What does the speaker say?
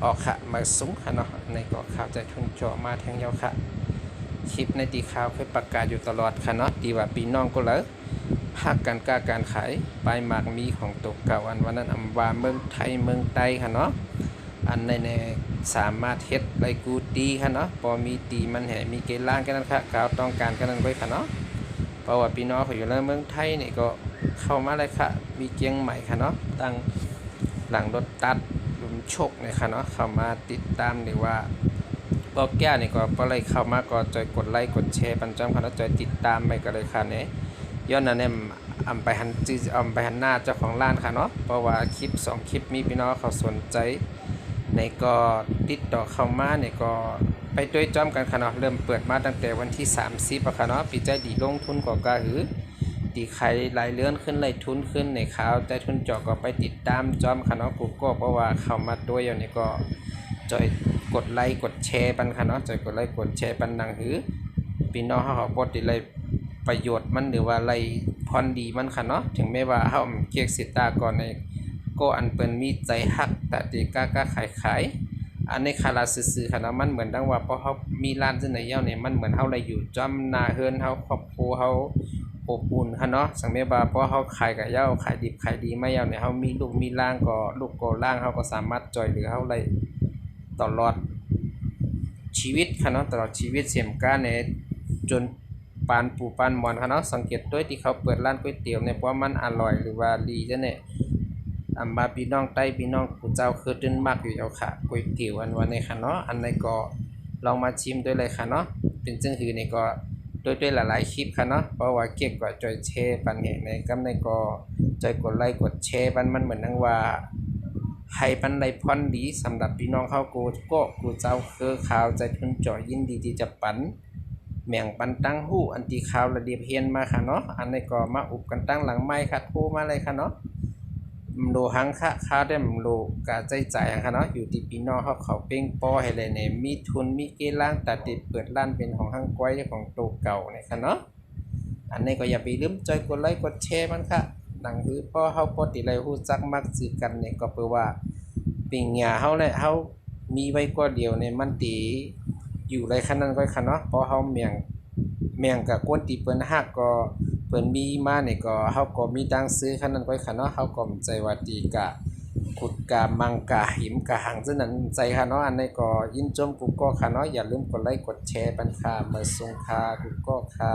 อกค่ะมาซุ้งค่ะเนาะในเกาะข่าวใจทุ่งเจาะมาแทงยาวค่ะคลิปในตีข่าวเคยประกาศอยู่ตลอดค่ะเนาะตีว่าปีน้องก็เลยภาคการกล้าการขายปลายหมากมีของตกเก่าอันวันนั้นอำว่าเมืองไทยเมืองไต้ค่ะเนาะอันในสามารถเฮ็ดไรกูตีค่ะเนาะพอมีตีมันแห่มีเกล้างกันนั้นค่ะข่าวต้องการกันนั้นไว้ค่ะเนาะเพราะว่าพี่น้องเขาอยู่แล้วเมืองไทยนี่ก็เข้ามาเลยค่ะมีเกียงใหม่ค่ะเนาะตั้งหลังรถตัดลุมโชคเนี่ยค่ะเนาะเข้ามาติดตามหรือว่าบอกแก้นี่ก็พอเลยเข้ามาก็จอยกดไลค์กดแชร์ปันจอมค่ะแล้วจอยติดตามไปก็เลยค่ะเนี่ยย้อนนั้นเนี่ยอำไปหันจื้ออำไปหันหน้าเจ้าของร้านค่ะเนาะเพราะว่าคลิป2คลิปมีพี่น้องเขาสนใจในก็ติดต่อเข้ามาเนี่ยก็ไปด้วยจอมกันค่ะเนาะเริ่มเปิดมาตั้งแต่วันที่30ค่ะเนาะปีใจดีลงทุนก็หือตีใครรายเลื่อนขึ้นรายทุนขึ้นในข่าวแต่ทุนเจาะก็ไปติดตามจอมค่ะเนาะกูก็เพราะว่าเข้ามาด้วยอย่างนี้ก็จอยกดไลค์กดแชร์ปันค่ะเนาะจอยกดไลค์กดแชร์ปันดังหือพี่น้องเขาก็ติดเลยประโยชน์มันหรือว่าไรพรดีมันค่ะเนาะถึงแม้ว่าเฮาเกียกสิตาก่อนในก็อันเปิ้นมีใจฮักแต่ตีกล้าขายอันในคาราซื่อๆค่ะเนาะมันเหมือนดังว่าพอเฮามีร้านจังได๋แล้วเนี่ยมันเหมือนเฮาได้อยู่จอมหน้าเฮือนเฮาครอบครัวเฮาอบอุ่นค่ะเนาะสังเกตว่าพอเฮาขายกับเหย้าขายดิบขายดีมาแล้วเนี่ยเฮามีลูกมีหลานก็ลูกก็หลานเฮาก็สามารถช่วยเหลือเฮาได้ตลอดชีวิตค่ะเนาะตลอดชีวิตเสียมกาเนี่ยจนปานปูปานหมอนค่ะเนาะสังเกตด้วยที่เขาเปิดร้านก๋วยเตี๋ยวเนี่ยเพราะมันอร่อยหรือว่าดีจังเนี่ยมาพี่น้องใต้พี่น้องผู้เจ้าคือตึ้นมากอยู่เอาค่ะก๋วยเตี๋ยวอันวันนี้ค่ะเนาะอันในก็ลองมาชิมด้วยเลยค่ะเนาะเป็นจังหือในก็ด้วยหลายๆคลิปค่ะเนาะเพราะว่าเก็บก็จอยแชร์ปันเนี่ยในกำในก็จอยกดไลค์กดแชร์มันเหมือนนังว่าให้ปันได้พรดีสำหรับพี่น้องเขากูเจ้าคือข่าวใจทุนจ่อยินดีที่จะปันแม่งปันตั้งหู้อันตีข่าวระเดียบเฮียนมาค่ะเนาะอันนี้ก็มาอุบกันตั้งหลังไม้ค่ะโทรมาเลยค่ะเนาะโลหังค่ะข้าวได้โลกะใจจ่ายค่ะเนาะอยู่ที่พี่น้องเขาเป้งป้อให้เลยเนี่ยมีทุนมีเกล้างตัดติดเปิดร้านเป็นของห้างก้อยของโตเก่าเนี่ยค่ะเนาะอันนี้ก็อย่าไปลืมใจกดไลค์กดแชร์มันค่ะหนังคือพ่อเฮาปกติเลยฮู้จักมักสิกันเนี่ยก็เพื่อว่าปิงหญ้าเฮาเนี่ยเฮามีไว้กว่าเดียวเนี่ยมันตีอยู่ไรคันนั้นก็ค่ะเนาะเพราะเฮาเมียงกับกวนตีเปิ้นฮักก็เปิ้นมีมาเนี่ยก็เฮาก็มีตังซื้อคันนั้นก็ค่ะเนาะเฮาก็ใจว่าตีกะขุดกะมังกะหิมกะหังซึ่งนั้นใจค่ะเนาะอันนี้ก็ยินจมกูก็ค่ะเนาะอย่าลืมกดไลค์กดแชร์ปันค่ะมาส่งค่ะกูก็ค่ะ